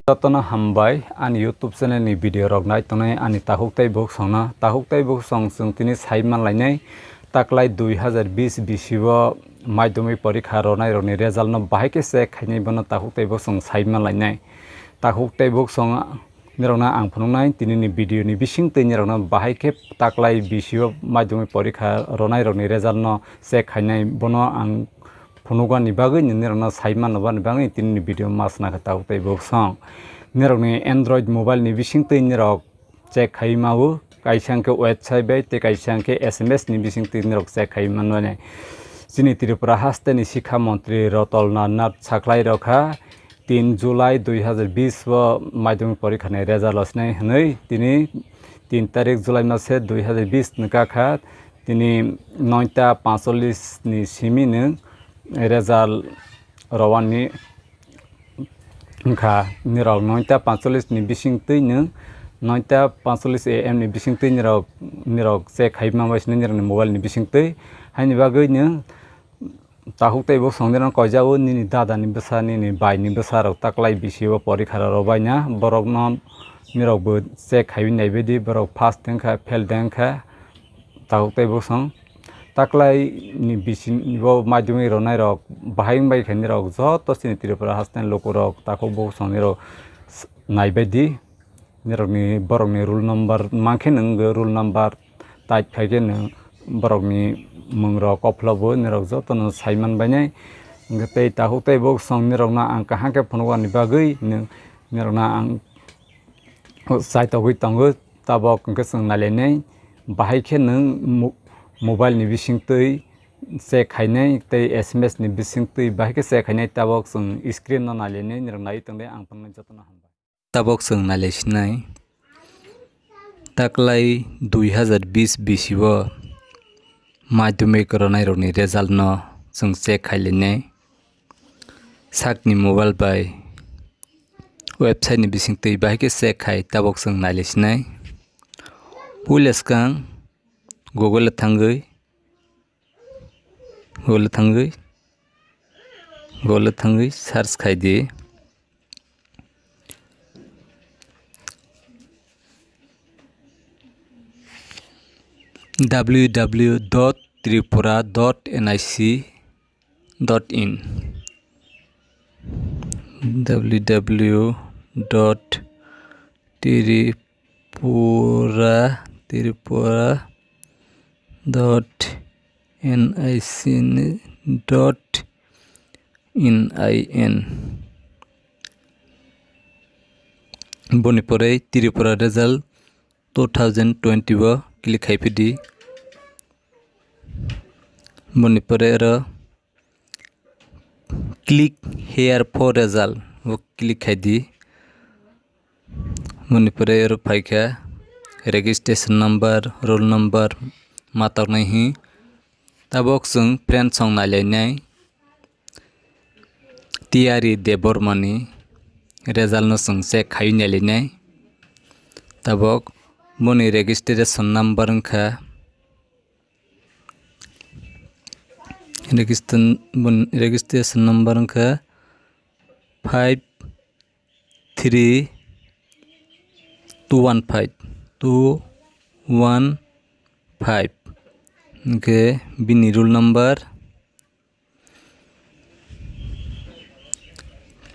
Totona hambai an YouTube channel ni video rok nai tonai ani tahuktai bok songna tahuktai bok song sung tini saiman lainai taklai 2020 bisio Madhyamik porikha ronai roni result no bahai se khainai bono tahuktai bok song saiman lainai tahuktai bok song nirona ang phunungnai tini ni video ni bising tei nirona bahai ke taklai bisio Madhyamik porikha ronai roni result no se khainai bono ang Punugan ni bagay ni nirona saiman no ban bagay tini ni video mas na tahuktai bok song nirokni Android mobile ni bising tei nirok check khai mau kaisang ke website bai te kaisang ke SMS ni bising tei nirok check khai manwane sini Tripura haste ni Shikha Mantri Rotolna Nath Saklai rokha 3 July 2020 bo Madhyamik porikha ni result osnai hnoi tini 3 tarik July mase 2020 nika kha tini 9:45 ni simi ni result rawani Kha nirok 9:45 ni bising tei nung 9:45 AM ni bising tei nirok check khai mambais ni nirok mobile ni bising tei haini bagoi ni tahuktai bok songderan koijao ni dada ni basa ni bai ni basa rok taklai bisio porikha robai na borok no nirok bo check khai nai bedi borok first tengkha fail tengkha tahuktai bok song taklai ni bisin bo Madhyamik ronai rok bahai bai khani rok joto sini Tripura hastan loko rok takok bo songni rok nai bedi nirok ni borok ni rule number mangkhe nung rule number tait khaige nung borok ni mung rok oplobo nirok joto no saiman bainai ngatei tahuktai bo song nirok na ang kahang ke phunwa ni bagui nirok na ang site ogui tango tabok ke sung nalenai bahai khe nung mobile ni bising tei check khainai tei SMS ni bising tei bahai ke check khainai tabok sung screen no nalenai nirok nai tongle ang phanai jotona hamba tabok sung nalesinai taklai 2020 bisio Madhyamik ronai roni result no sung check khailenai sakni mobile bai website ni bising tei bahai ke check khai tabok sung nalesinai puleskang Google thangui search khai di www.tripura.nic.in www.tripura.nic.in boni pore Tripura result 2020 bo click khai pidi boni pore ro click here for result bo click khai di boni pore ro phaikha registration number roll number matok nai hi tabok sung friend song nai tiari debormani result no sung check khai nai tabok boni registration number kha registration number kha 53215 ke bini rule number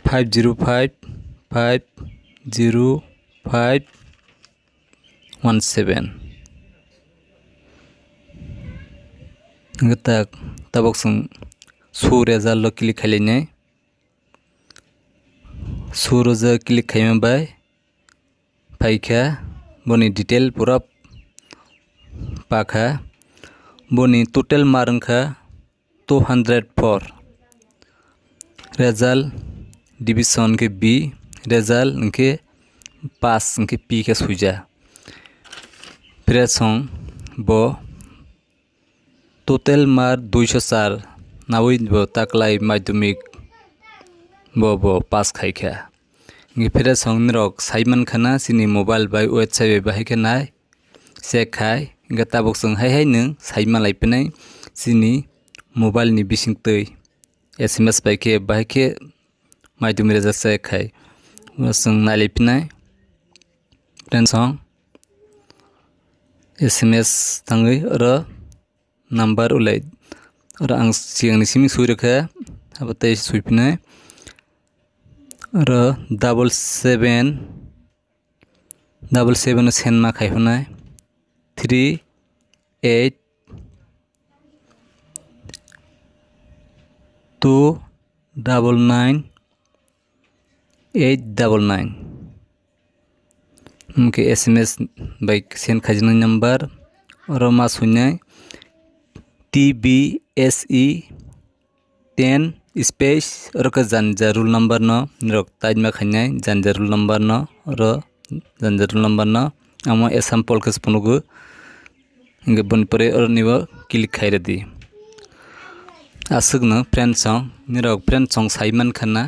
5055051 ngatak tabok sung su result lo click khailene su roja click khaima bai phaikha boni detail pura pakha boni total mark kha 204 result division ke B result ke pass ke P ke suja presong bo total mark 204 nawi bo taklai Madhyamik bo pass khaikha ngi presong nrok saiman khana sini mobile bai website bai khanai check khai gata bok sung hai nung saiman laipenai sini mobile ni bising tei SMS bai ke Madhyamik result check khai जों नायलायफिननाय फ्रेन्ड्सआव SMS थाङै आरो number उलाय आरो आं सिगांनिसिम सुइरोखा हाबाथाय सुइफिननाय आरो 7777 सेन मा खायफानाय 38 299 899 उनके SMS bike Sen खाजने number और मा सुन्याय TBSE 10 स्पेस और का जानजा रूल नंबर न निरक ताज में खान्याय जानजा रूल नंबर न और जानजा रूल नंबर न आमा एसाम पॉलकस पनुगु इंगे बन परे और निवा क्लिक खायरे दी आसुग न friend song निरक friend song Simon खाना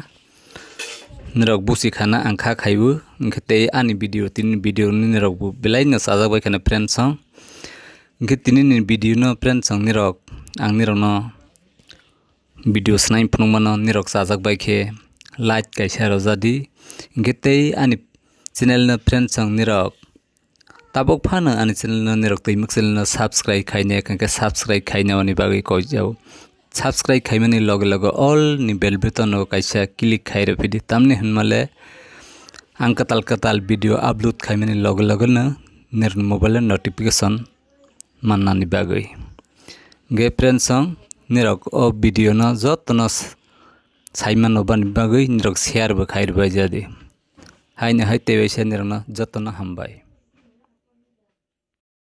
निरक बुसी खाना आंखा खाइबु इंगे ते आनी वीडियो तीन वीडियो निरक बु बेलाय न साजा बाय खाना फ्रेंड सॉन्ग इंगे तीन नि वीडियो न फ्रेंड सॉन्ग निरक आं निरक न वीडियो स्नाइ फनुमान निरक साजा बाय खे लाइक कैसा रजादी इंगे ते आनी चैनल न फ्रेंड सॉन्ग निरक ताबक फाना आनी चैनल न निरक तैमक चैनल न सब्सक्राइब खाइने कंके सब्सक्राइब खाइने वानी बागै कइ जाऊ सब्सक्राइब खाइमानि लगे लगे ऑल नि बेल बटन न कैसा क्लिक खाइरे फिदि तामने हनमाले आं कताल वीडियो अपलोड खाइमानि लगे लगे न निर मोबाइल नोटिफिकेशन माननानि बागै गे फ्रेंड सॉन्ग निरक ओ वीडियो न जतन साइमान बानि बागै निरक शेयर बो खाइरबाय जादि हायने हाय तेवैसे निरक न जतन हामबाय।